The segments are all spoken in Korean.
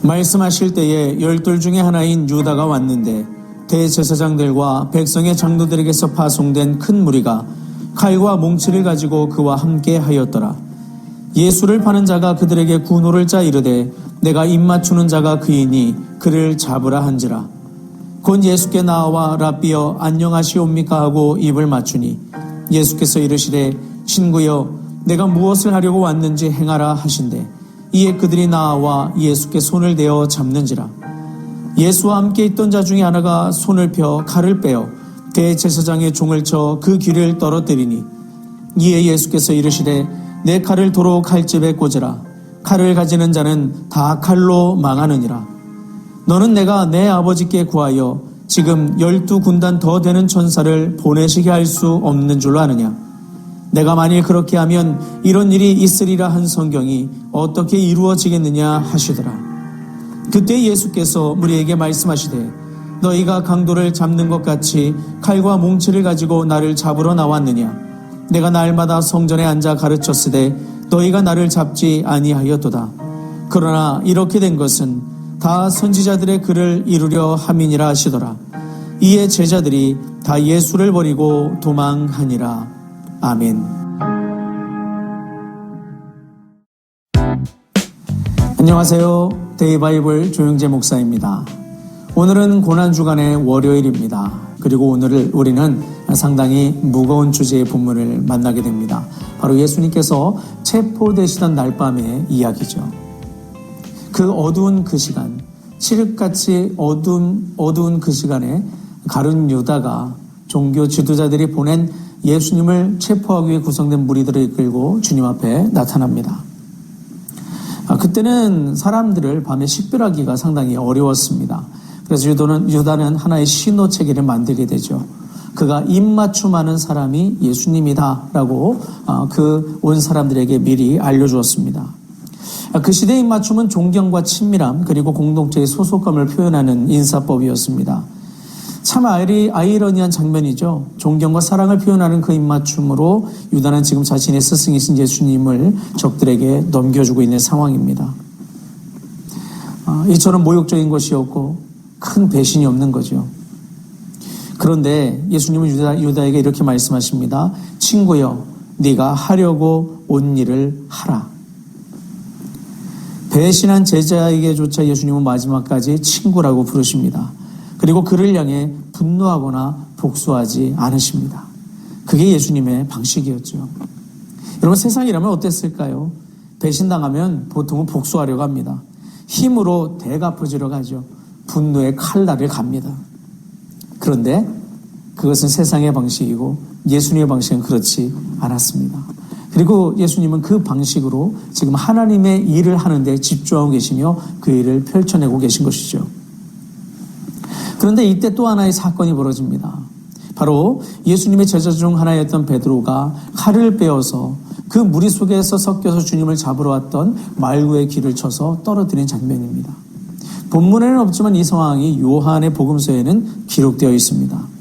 말씀하실 때에 12 중에 하나인 유다가 왔는데 대제사장들과 백성의 장로들에게서 파송된 큰 무리가 칼과 몽치를 가지고 그와 함께 하였더라. 예수를 파는 자가 그들에게 군호를 짜 이르되 내가 입맞추는 자가 그이니 그를 잡으라 한지라. 곧 예수께 나와 랍비여 안녕하시옵니까 하고 입을 맞추니 예수께서 이르시되 친구여 내가 무엇을 하려고 왔는지 행하라 하신대. 이에 그들이 나와 예수께 손을 대어 잡는지라. 예수와 함께 있던 자 중에 하나가 손을 펴 칼을 빼어 대제사장의 종을 쳐 그 귀를 떨어뜨리니 이에 예수께서 이르시되 내 칼을 도로 칼집에 꽂으라. 칼을 가지는 자는 다 칼로 망하느니라. 너는 내가 내 아버지께 구하여 지금 12군단 더 되는 천사를 보내시게 할 수 없는 줄로 아느냐. 내가 만일 그렇게 하면 이런 일이 있으리라 한 성경이 어떻게 이루어지겠느냐 하시더라. 그때 예수께서 무리에게 말씀하시되 너희가 강도를 잡는 것 같이 칼과 몽치를 가지고 나를 잡으러 나왔느냐. 내가 날마다 성전에 앉아 가르쳤으되 너희가 나를 잡지 아니하였도다. 그러나 이렇게 된 것은 다 선지자들의 글을 이루려 함이니라 하시더라. 이에 제자들이 다 예수를 버리고 도망하니라. 아멘. 안녕하세요. 데이바이블 조영재 목사입니다. 오늘은 고난주간의 월요일입니다. 그리고 오늘 우리는 상당히 무거운 주제의 본문을 만나게 됩니다. 바로 예수님께서 체포되시던 날밤의 이야기죠. 그 어두운 그 시간, 칠흑같이 어두운 그 시간에 가룟 유다가 종교 지도자들이 보낸 예수님을 체포하기 위해 구성된 무리들을 이끌고 주님 앞에 나타납니다. 그때는 사람들을 밤에 식별하기가 상당히 어려웠습니다. 그래서 유다는 하나의 신호체계를 만들게 되죠. 그가 입맞춤하는 사람이 예수님이다라고 그 온 사람들에게 미리 알려주었습니다. 그 시대의 입맞춤은 존경과 친밀함 그리고 공동체의 소속감을 표현하는 인사법이었습니다. 참 아이러니한 장면이죠. 존경과 사랑을 표현하는 그 입맞춤으로 유다는 지금 자신의 스승이신 예수님을 적들에게 넘겨주고 있는 상황입니다. 이처럼 모욕적인 것이었고 큰 배신이 없는 거죠. 그런데 예수님은 유다에게 이렇게 말씀하십니다. 친구여, 네가 하려고 온 일을 하라. 배신한 제자에게조차 예수님은 마지막까지 친구라고 부르십니다. 그리고 그를 향해 분노하거나 복수하지 않으십니다. 그게 예수님의 방식이었죠. 여러분, 세상이라면 어땠을까요? 배신당하면 보통은 복수하려고 합니다. 힘으로 대갚아주려 가죠. 분노의 칼날을 갑니다. 그런데 그것은 세상의 방식이고 예수님의 방식은 그렇지 않았습니다. 그리고 예수님은 그 방식으로 지금 하나님의 일을 하는데 집중하고 계시며 그 일을 펼쳐내고 계신 것이죠. 그런데 이때 또 하나의 사건이 벌어집니다. 바로 예수님의 제자 중 하나였던 베드로가 칼을 빼어서 그 무리 속에서 섞여서 주님을 잡으러 왔던 말구의 귀를 쳐서 떨어뜨린 장면입니다. 본문에는 없지만 이 상황이 요한의 복음서에는 기록되어 있습니다.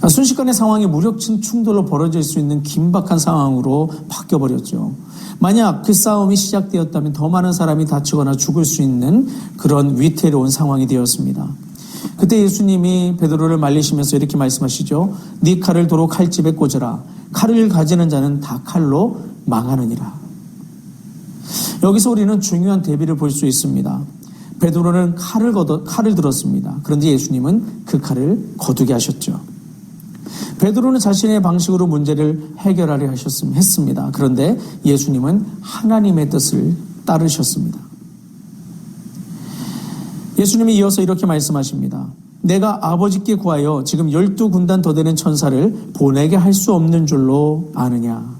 순식간에 상황이 무력친 충돌로 벌어질 수 있는 긴박한 상황으로 바뀌어버렸죠. 만약 그 싸움이 시작되었다면 더 많은 사람이 다치거나 죽을 수 있는 그런 위태로운 상황이 되었습니다. 그때 예수님이 베드로를 말리시면서 이렇게 말씀하시죠. 네 칼을 도로 칼집에 꽂으라. 칼을 가지는 자는 다 칼로 망하느니라. 여기서 우리는 중요한 대비를 볼 수 있습니다. 베드로는 칼을 들었습니다. 그런데 예수님은 그 칼을 거두게 하셨죠. 베드로는 자신의 방식으로 문제를 해결하려 했습니다. 그런데 예수님은 하나님의 뜻을 따르셨습니다. 예수님이 이어서 이렇게 말씀하십니다. 내가 아버지께 구하여 지금 12군단 더 되는 천사를 보내게 할 수 없는 줄로 아느냐.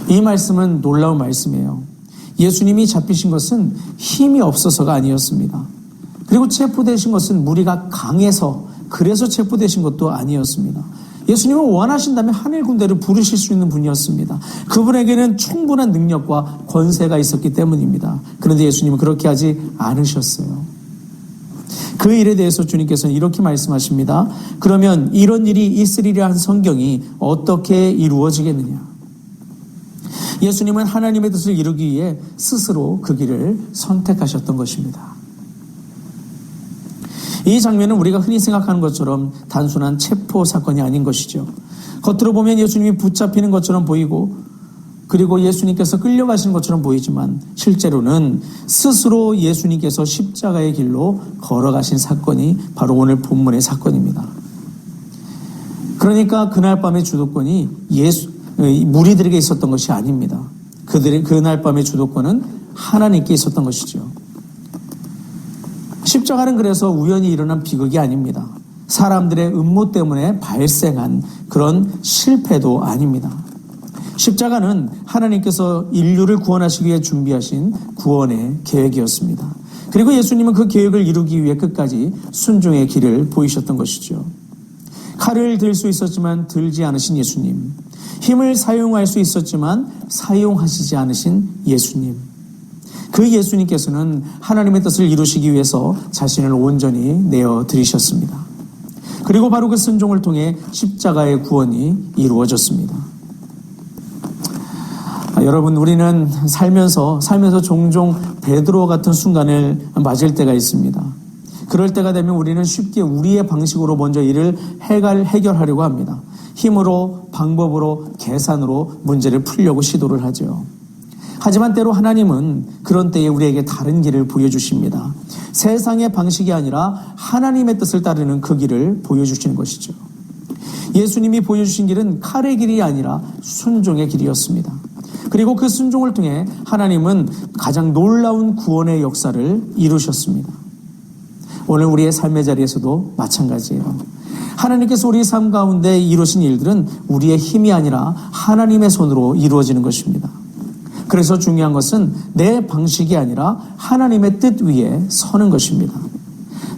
이 말씀은 놀라운 말씀이에요. 예수님이 잡히신 것은 힘이 없어서가 아니었습니다. 그리고 체포되신 것은 무리가 강해서 그래서 체포되신 것도 아니었습니다. 예수님은 원하신다면 하늘 군대를 부르실 수 있는 분이었습니다. 그분에게는 충분한 능력과 권세가 있었기 때문입니다. 그런데 예수님은 그렇게 하지 않으셨어요. 그 일에 대해서 주님께서는 이렇게 말씀하십니다. 그러면 이런 일이 있으리라 한 성경이 어떻게 이루어지겠느냐? 예수님은 하나님의 뜻을 이루기 위해 스스로 그 길을 선택하셨던 것입니다. 이 장면은 우리가 흔히 생각하는 것처럼 단순한 체포 사건이 아닌 것이죠. 겉으로 보면 예수님이 붙잡히는 것처럼 보이고 그리고 예수님께서 끌려가시는 것처럼 보이지만 실제로는 스스로 예수님께서 십자가의 길로 걸어가신 사건이 바로 오늘 본문의 사건입니다. 그러니까 그날 밤의 주도권이 무리들에게 있었던 것이 아닙니다. 그날 밤의 주도권은 하나님께 있었던 것이죠. 십자가는 그래서 우연히 일어난 비극이 아닙니다. 사람들의 음모 때문에 발생한 그런 실패도 아닙니다. 십자가는 하나님께서 인류를 구원하시기 위해 준비하신 구원의 계획이었습니다. 그리고 예수님은 그 계획을 이루기 위해 끝까지 순종의 길을 보이셨던 것이죠. 칼을 들 수 있었지만 들지 않으신 예수님, 힘을 사용할 수 있었지만 사용하시지 않으신 예수님, 그 예수님께서는 하나님의 뜻을 이루시기 위해서 자신을 온전히 내어드리셨습니다. 그리고 바로 그 순종을 통해 십자가의 구원이 이루어졌습니다. 여러분, 우리는 살면서 종종 베드로 같은 순간을 맞을 때가 있습니다. 그럴 때가 되면 우리는 쉽게 우리의 방식으로 먼저 일을 해결하려고 합니다. 힘으로, 방법으로, 계산으로 문제를 풀려고 시도를 하죠. 하지만 때로 하나님은 그런 때에 우리에게 다른 길을 보여주십니다. 세상의 방식이 아니라 하나님의 뜻을 따르는 그 길을 보여주시는 것이죠. 예수님이 보여주신 길은 칼의 길이 아니라 순종의 길이었습니다. 그리고 그 순종을 통해 하나님은 가장 놀라운 구원의 역사를 이루셨습니다. 오늘 우리의 삶의 자리에서도 마찬가지예요. 하나님께서 우리 삶 가운데 이루신 일들은 우리의 힘이 아니라 하나님의 손으로 이루어지는 것입니다. 그래서 중요한 것은 내 방식이 아니라 하나님의 뜻 위에 서는 것입니다.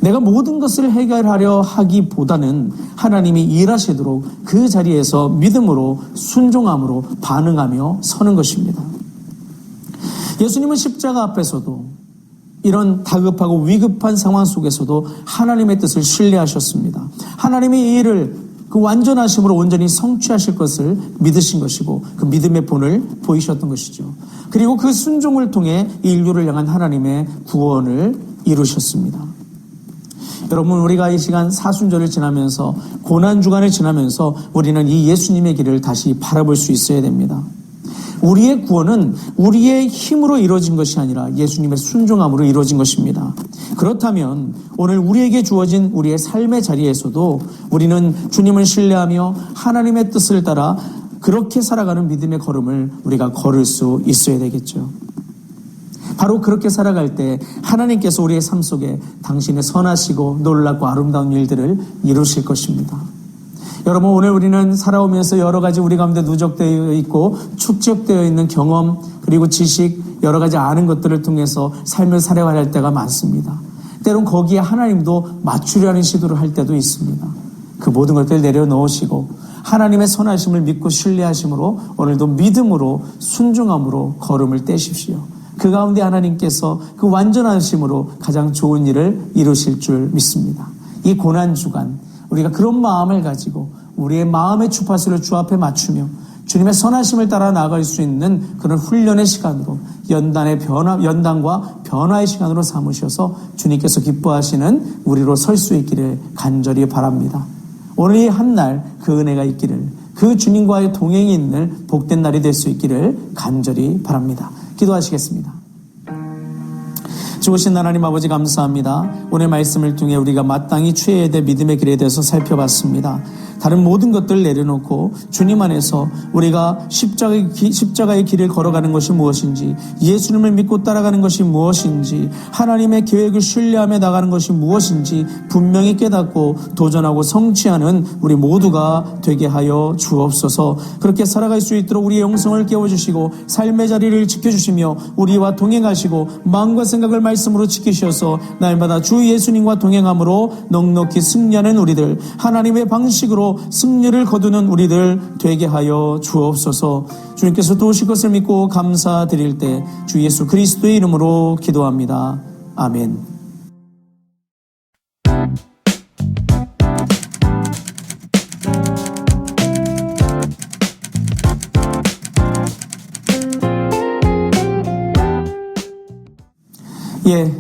내가 모든 것을 해결하려 하기보다는 하나님이 일하시도록 그 자리에서 믿음으로 순종함으로 반응하며 서는 것입니다. 예수님은 십자가 앞에서도 이런 다급하고 위급한 상황 속에서도 하나님의 뜻을 신뢰하셨습니다. 하나님이 이 일을 그 완전하심으로 온전히 성취하실 것을 믿으신 것이고 그 믿음의 본을 보이셨던 것이죠. 그리고 그 순종을 통해 인류를 향한 하나님의 구원을 이루셨습니다. 여러분, 우리가 이 시간 사순절을 지나면서 고난주간을 지나면서 우리는 이 예수님의 길을 다시 바라볼 수 있어야 됩니다. 우리의 구원은 우리의 힘으로 이루어진 것이 아니라 예수님의 순종함으로 이루어진 것입니다. 그렇다면 오늘 우리에게 주어진 우리의 삶의 자리에서도 우리는 주님을 신뢰하며 하나님의 뜻을 따라 그렇게 살아가는 믿음의 걸음을 우리가 걸을 수 있어야 되겠죠. 바로 그렇게 살아갈 때 하나님께서 우리의 삶 속에 당신의 선하시고 놀랍고 아름다운 일들을 이루실 것입니다. 여러분, 오늘 우리는 살아오면서 여러 가지 우리 가운데 누적되어 있고 축적되어 있는 경험 그리고 지식 여러 가지 아는 것들을 통해서 삶을 살아갈 때가 많습니다. 때론 거기에 하나님도 맞추려는 시도를 할 때도 있습니다. 그 모든 것들을 내려놓으시고 하나님의 선하심을 믿고 신뢰하심으로 오늘도 믿음으로 순종함으로 걸음을 떼십시오. 그 가운데 하나님께서 그 완전하심으로 가장 좋은 일을 이루실 줄 믿습니다. 이 고난주간 우리가 그런 마음을 가지고 우리의 마음의 주파수를 주 앞에 맞추며 주님의 선하심을 따라 나아갈 수 있는 그런 훈련의 시간으로 연단과 변화의 시간으로 삼으셔서 주님께서 기뻐하시는 우리로 설 수 있기를 간절히 바랍니다. 오늘 이 한 날 그 은혜가 있기를, 그 주님과의 동행이 있는 복된 날이 될 수 있기를 간절히 바랍니다. 기도하시겠습니다. 좋으신 하나님 아버지, 감사합니다. 오늘 말씀을 통해 우리가 마땅히 취해야 될 믿음의 길에 대해서 살펴봤습니다. 다른 모든 것들을 내려놓고 주님 안에서 우리가 십자가의 길을 걸어가는 것이 무엇인지, 예수님을 믿고 따라가는 것이 무엇인지, 하나님의 계획을 신뢰하며 나가는 것이 무엇인지 분명히 깨닫고 도전하고 성취하는 우리 모두가 되게 하여 주옵소서. 그렇게 살아갈 수 있도록 우리의 영성을 깨워주시고 삶의 자리를 지켜주시며 우리와 동행하시고 마음과 생각을 말씀으로 지키셔서 날마다 주 예수님과 동행함으로 넉넉히 승리하는 우리들, 하나님의 방식으로 승리를 거두는 우리들 되게 하여 주옵소서. 주님께서 도우실 것을 믿고 감사드릴 때 주 예수 그리스도의 이름으로 기도합니다. 아멘. 예,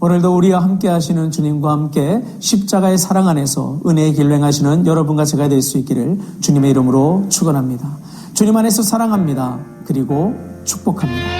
오늘도 우리와 함께 하시는 주님과 함께 십자가의 사랑 안에서 은혜의 길을 행하시는 여러분과 제가 될 수 있기를 주님의 이름으로 축원합니다. 주님 안에서 사랑합니다. 그리고 축복합니다.